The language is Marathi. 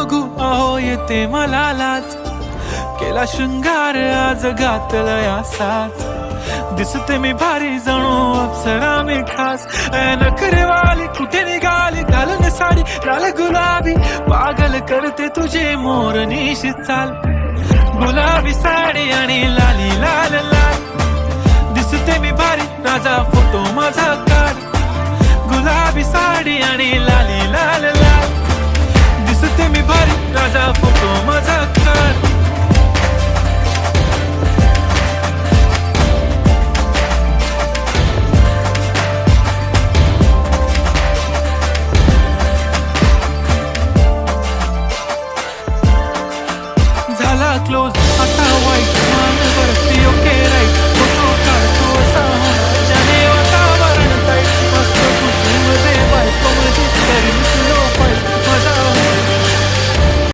बघू अहो येते मला लाज, केला शृंगार आज घातलाय असाच, दिसते मी भारी जणू अप्सरा मी खास, नखरेवाली कुठे निघाली घालून साडी लाल गुलाबी, पागल करते तुझे मोरनीशी चाल, गुलाबी साडी आणि लाली लाल लाल, दिसते मी भारी राजा फोटो माझा काढ, गुलाबी साडी आणि लाली लाल लाल, दिसते मी